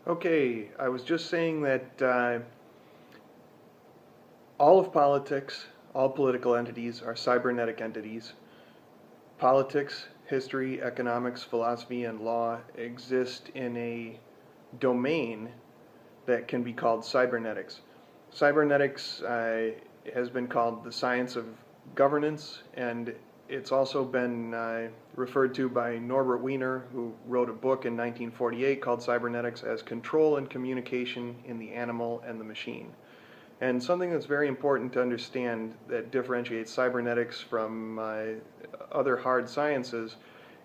Okay, I was just saying that all of politics, all political entities are cybernetic entities. Politics, history, economics, philosophy, and law exist in a domain that can be called cybernetics. Cybernetics has been called the science of governance, and it's also been referred to by Norbert Wiener, who wrote a book in 1948 called Cybernetics, as control and communication in the animal and the machine. And something that's very important to understand that differentiates cybernetics from other hard sciences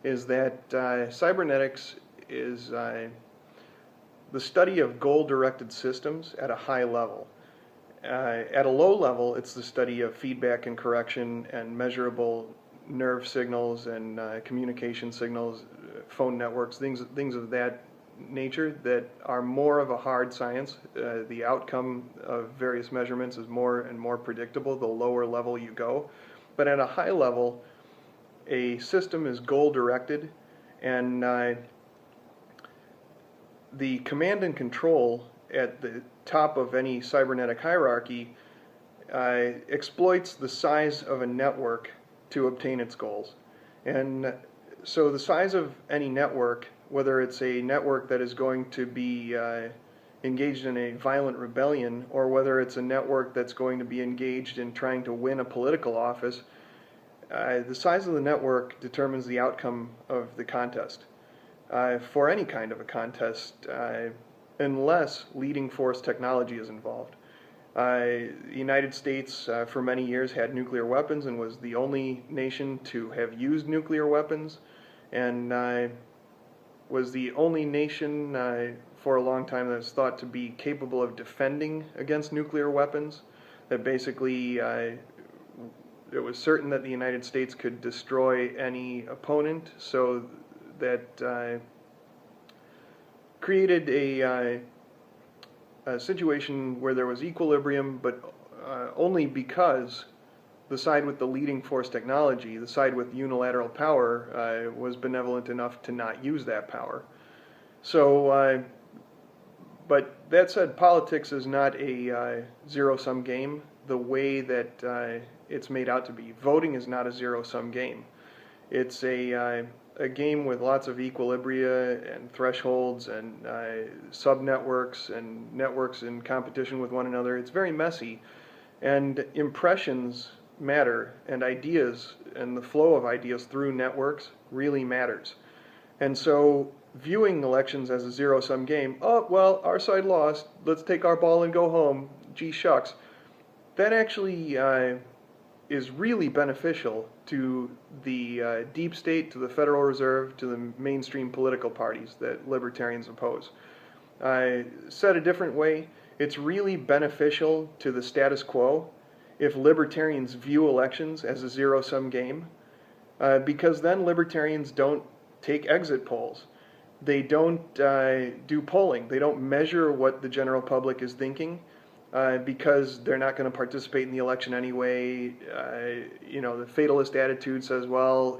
is that cybernetics is the study of goal-directed systems at a high level. At a low level, it's the study of feedback and correction and measurable nerve signals and communication signals, phone networks, things of that nature that are more of a hard science. The outcome of various measurements is more and more predictable the lower level you go. But at a high level, a system is goal-directed, and the command and control at the top of any cybernetic hierarchy exploits the size of a network to obtain its goals. And so the size of any network, whether it's a network that is going to be engaged in a violent rebellion, or whether it's a network that's going to be engaged in trying to win a political office, the size of the network determines the outcome of the contest. For any kind of a contest, unless leading force technology is involved. The United States, for many years, had nuclear weapons and was the only nation to have used nuclear weapons, and was the only nation for a long time that was thought to be capable of defending against nuclear weapons. That basically, it was certain that the United States could destroy any opponent, so that created a situation where there was equilibrium, but only because the side with the leading force technology, the side with unilateral power, was benevolent enough to not use that power. So, but that said, politics is not a zero-sum game the way that it's made out to be. Voting is not a zero-sum game. It's a game with lots of equilibria and thresholds and sub-networks and networks in competition with one another. It's very messy, and impressions matter, and ideas and the flow of ideas through networks really matters. And so viewing elections as a zero-sum game, oh, well, our side lost, let's take our ball and go home, gee shucks, that actually is really beneficial to the deep state, to the Federal Reserve, to the mainstream political parties that libertarians oppose. Said a different way, it's really beneficial to the status quo if libertarians view elections as a zero-sum game, because then libertarians don't take exit polls. They don't do polling. They don't measure what the general public is thinking. Because they're not going to participate in the election anyway. The fatalist attitude says, well,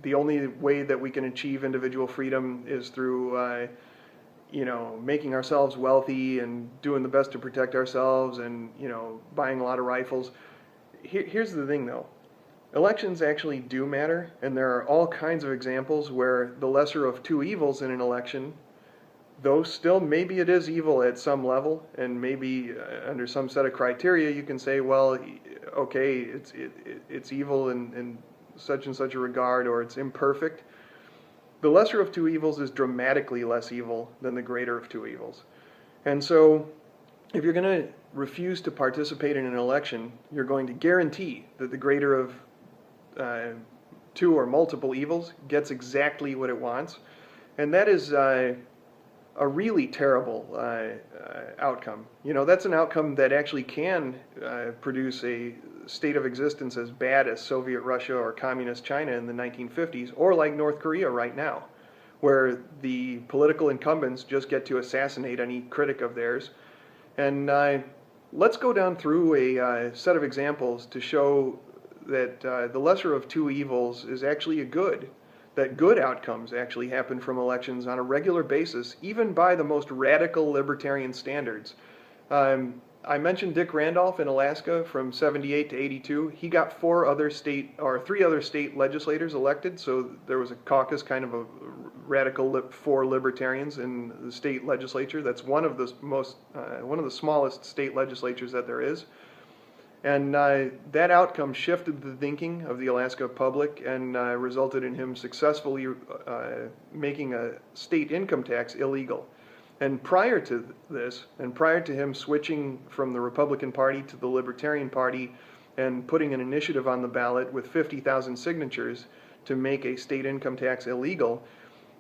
the only way that we can achieve individual freedom is through, making ourselves wealthy and doing the best to protect ourselves and, buying a lot of rifles. Here's the thing, though. Elections actually do matter, and there are all kinds of examples where the lesser of two evils in an election, though still maybe it is evil at some level, and maybe under some set of criteria you can say, well, okay, it's evil in such and such a regard, or it's imperfect. The lesser of two evils is dramatically less evil than the greater of two evils. And so if you're going to refuse to participate in an election, you're going to guarantee that the greater of two or multiple evils gets exactly what it wants. And that is a really terrible outcome. That's an outcome that actually can produce a state of existence as bad as Soviet Russia or Communist China in the 1950s, or like North Korea right now, where the political incumbents just get to assassinate any critic of theirs. And let's go down through a set of examples to show that the lesser of two evils is actually a good. that good outcomes actually happen from elections on a regular basis, even by the most radical libertarian standards. I mentioned Dick Randolph in Alaska from 78 to 82. He got three other state legislators elected, so there was a caucus, kind of a radical four libertarians in the state legislature. That's one of the smallest state legislatures that there is. And that outcome shifted the thinking of the Alaska public and resulted in him successfully making a state income tax illegal. And prior to this, and prior to him switching from the Republican Party to the Libertarian Party and putting an initiative on the ballot with 50,000 signatures to make a state income tax illegal,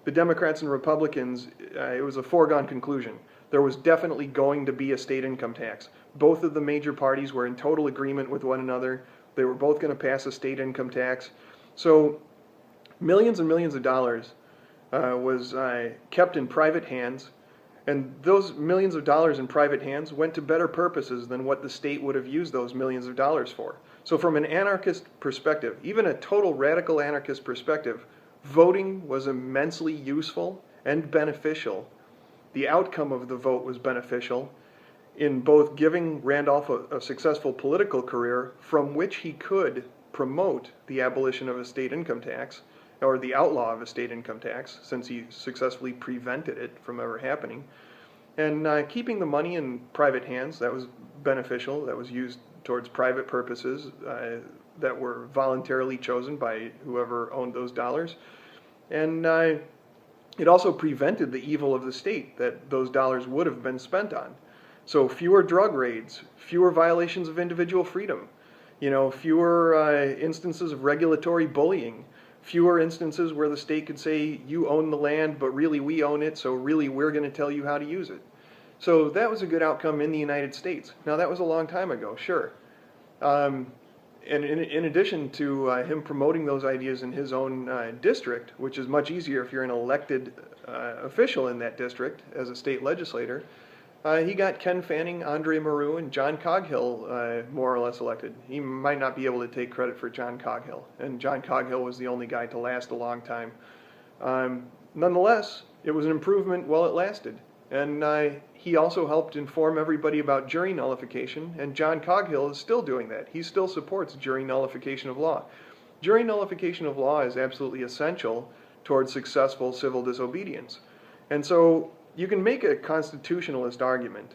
the Democrats and Republicans, it was a foregone conclusion. There was definitely going to be a state income tax. Both of the major parties were in total agreement with one another. They were both going to pass a state income tax. So millions and millions of dollars was kept in private hands. And those millions of dollars in private hands went to better purposes than what the state would have used those millions of dollars for. So from an anarchist perspective, even a total radical anarchist perspective, voting was immensely useful and beneficial. The outcome of the vote was beneficial in both giving Randolph a successful political career from which he could promote the abolition of a state income tax, or the outlaw of a state income tax, since he successfully prevented it from ever happening. And keeping the money in private hands, that was beneficial. That was used towards private purposes that were voluntarily chosen by whoever owned those dollars. And it also prevented the evil of the state that those dollars would have been spent on. So fewer drug raids, fewer violations of individual freedom, fewer instances of regulatory bullying, fewer instances where the state could say, you own the land, but really we own it, so really we're going to tell you how to use it. So that was a good outcome in the United States. Now that was a long time ago, sure. And in addition to him promoting those ideas in his own district, which is much easier if you're an elected official in that district as a state legislator, he got Ken Fanning, Andre Maru, and John Coghill more or less elected. He might not be able to take credit for John Coghill, and John Coghill was the only guy to last a long time. Nonetheless, it was an improvement while it lasted. And he also helped inform everybody about jury nullification, and John Coghill is still doing that. He still supports jury nullification of law. Jury nullification of law is absolutely essential towards successful civil disobedience. And so you can make a constitutionalist argument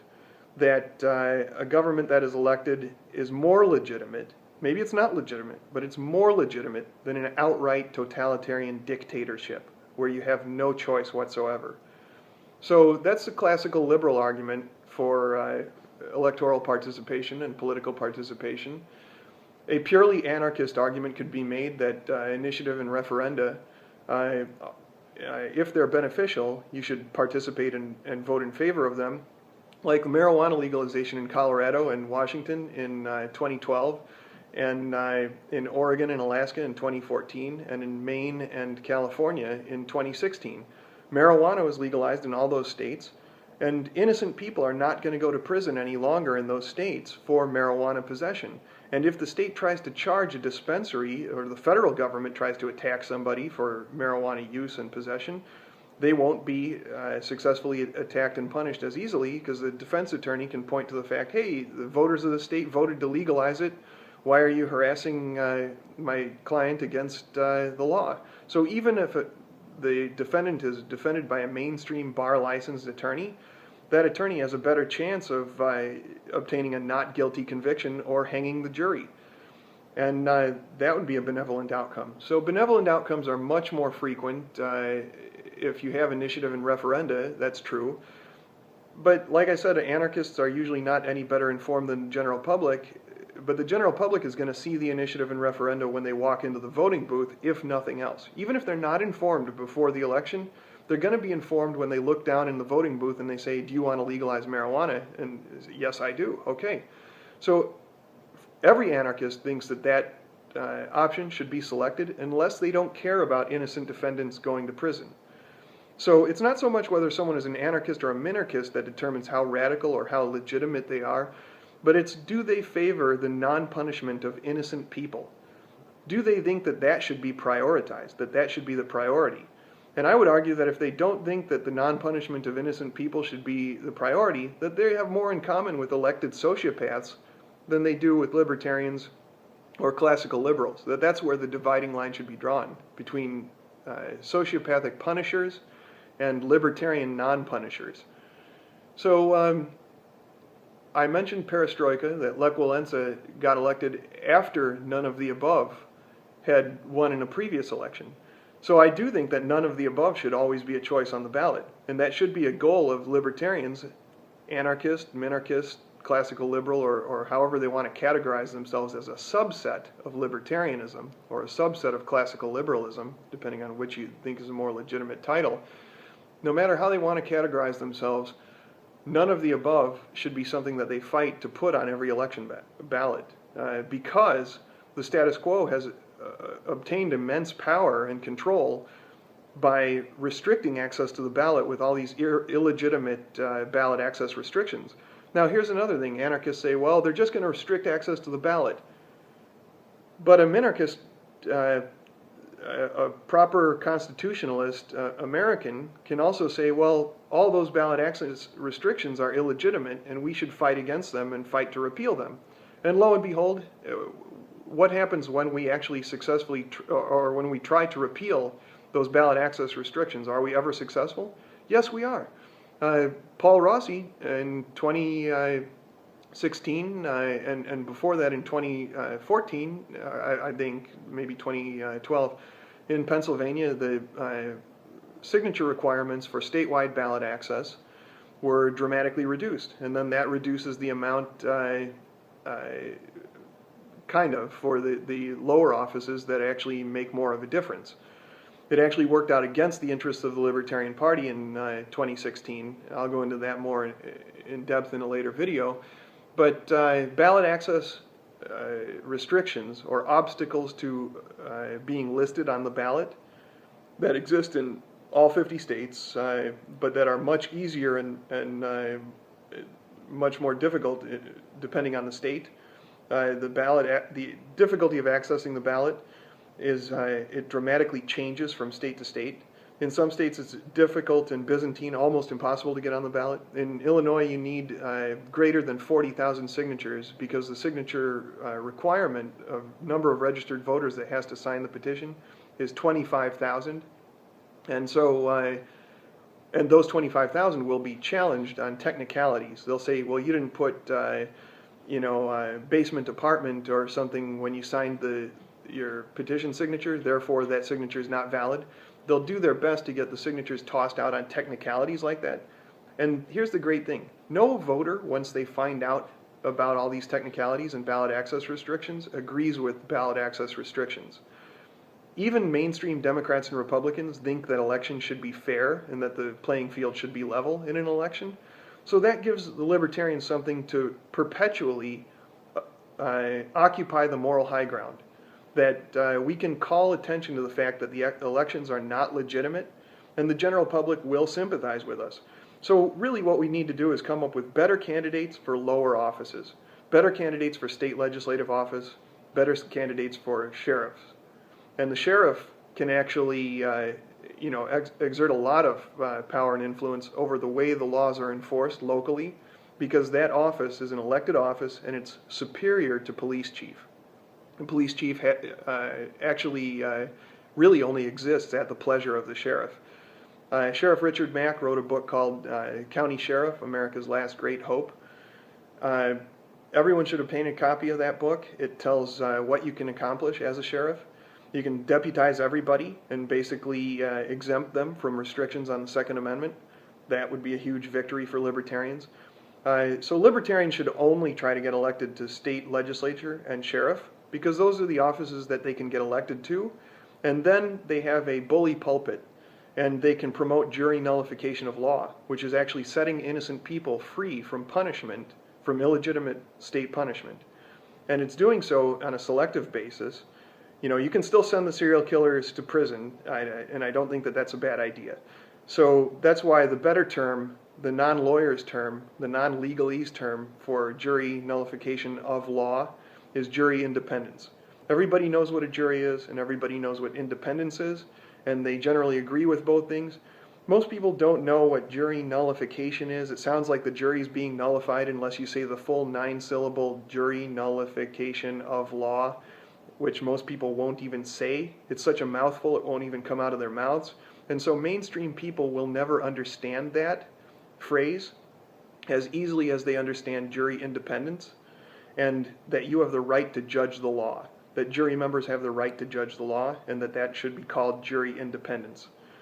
that a government that is elected is more legitimate, maybe it's not legitimate, but it's more legitimate than an outright totalitarian dictatorship where you have no choice whatsoever. So that's the classical liberal argument for electoral participation and political participation. A purely anarchist argument could be made that initiative and referenda, if they're beneficial, you should participate and vote in favor of them, like marijuana legalization in Colorado and Washington in 2012, and in Oregon and Alaska in 2014, and in Maine and California in 2016. Marijuana was legalized in all those states, and innocent people are not going to go to prison any longer in those states for marijuana possession. And if the state tries to charge a dispensary, or the federal government tries to attack somebody for marijuana use and possession, they won't be successfully attacked and punished as easily, because the defense attorney can point to the fact, hey, the voters of the state voted to legalize it. Why are you harassing my client against the law? So even if the defendant is defended by a mainstream bar licensed attorney, that attorney has a better chance of obtaining a not guilty conviction or hanging the jury. And that would be a benevolent outcome. So benevolent outcomes are much more frequent if you have initiative and referenda, that's true. But like I said, anarchists are usually not any better informed than the general public. But the general public is going to see the initiative and referenda when they walk into the voting booth, if nothing else. Even if they're not informed before the election, they're going to be informed when they look down in the voting booth and they say, do you want to legalize marijuana? And yes, I do. Okay. So every anarchist thinks that option should be selected unless they don't care about innocent defendants going to prison. So it's not so much whether someone is an anarchist or a minarchist that determines how radical or how legitimate they are, but it's, do they favor the non-punishment of innocent people? do they think that that should be prioritized, that that should be the priority? And I would argue that if they don't think that the non-punishment of innocent people should be the priority, that they have more in common with elected sociopaths than they do with libertarians or classical liberals. That's where the dividing line should be drawn, between sociopathic punishers and libertarian non-punishers. So I mentioned perestroika, that Lech Walesa got elected after none of the above had won in a previous election. So I do think that none of the above should always be a choice on the ballot, and that should be a goal of libertarians, anarchist, minarchist, classical liberal, or however they want to categorize themselves as a subset of libertarianism or a subset of classical liberalism, depending on which you think is a more legitimate title. No matter how they want to categorize themselves, none of the above should be something that they fight to put on every election ballot, because the status quo has obtained immense power and control by restricting access to the ballot with all these illegitimate ballot access restrictions. Now, here's another thing. Anarchists say, well, they're just going to restrict access to the ballot. But a minarchist, a proper constitutionalist American, can also say, well, all those ballot access restrictions are illegitimate, and we should fight against them and fight to repeal them. And lo and behold, what happens when we actually successfully, or when we try to repeal those ballot access restrictions? Are we ever successful? Yes, we are. Paul Rossi in 2016, and before that in 2014, I think maybe 2012, in Pennsylvania, the signature requirements for statewide ballot access were dramatically reduced, and then that reduces the amount kind of for the lower offices that actually make more of a difference. It actually worked out against the interests of the Libertarian Party in 2016. I'll go into that more in depth in a later video. But ballot access restrictions or obstacles to being listed on the ballot that exist in all 50 states, but that are much easier and much more difficult depending on the state. The difficulty of accessing the ballot is it dramatically changes from state to state. In some states it's difficult and Byzantine, almost impossible to get on the ballot. In Illinois you need greater than 40,000 signatures because the signature requirement of number of registered voters that has to sign the petition is 25,000. And so, and those 25,000 will be challenged on technicalities. They'll say, well, you didn't put basement apartment or something when you signed your petition signature, therefore that signature is not valid. They'll do their best to get the signatures tossed out on technicalities like that. And here's the great thing. No voter, once they find out about all these technicalities and ballot access restrictions, agrees with ballot access restrictions. Even mainstream Democrats and Republicans think that elections should be fair and that the playing field should be level in an election. So that gives the libertarians something to perpetually occupy the moral high ground. That we can call attention to the fact that the elections are not legitimate, and the general public will sympathize with us. So really what we need to do is come up with better candidates for lower offices, better candidates for state legislative office, better candidates for sheriffs. And the sheriff can actually exert a lot of power and influence over the way the laws are enforced locally, because that office is an elected office and it's superior to police chief. The police chief actually really only exists at the pleasure of the sheriff. Sheriff Richard Mack wrote a book called County Sheriff, America's Last Great Hope. Everyone should obtain a copy of that book. It tells what you can accomplish as a sheriff. You can deputize everybody and basically exempt them from restrictions on the Second Amendment. That would be a huge victory for libertarians. So libertarians should only try to get elected to state legislature and sheriff, because those are the offices that they can get elected to, and then they have a bully pulpit, and they can promote jury nullification of law, which is actually setting innocent people free from punishment, from illegitimate state punishment. And it's doing so on a selective basis. You can still send the serial killers to prison, and I don't think that that's a bad idea. So that's why the better term, the non-lawyers term, the non-legalese term for jury nullification of law is jury independence. Everybody knows what a jury is, and everybody knows what independence is, and they generally agree with both things. Most people don't know what jury nullification is. It sounds like the jury is being nullified unless you say the full 9-syllable jury nullification of law, which most people won't even say. It's such a mouthful it won't even come out of their mouths. And so mainstream people will never understand that phrase as easily as they understand jury independence, and that you have the right to judge the law, that jury members have the right to judge the law, and that should be called jury independence.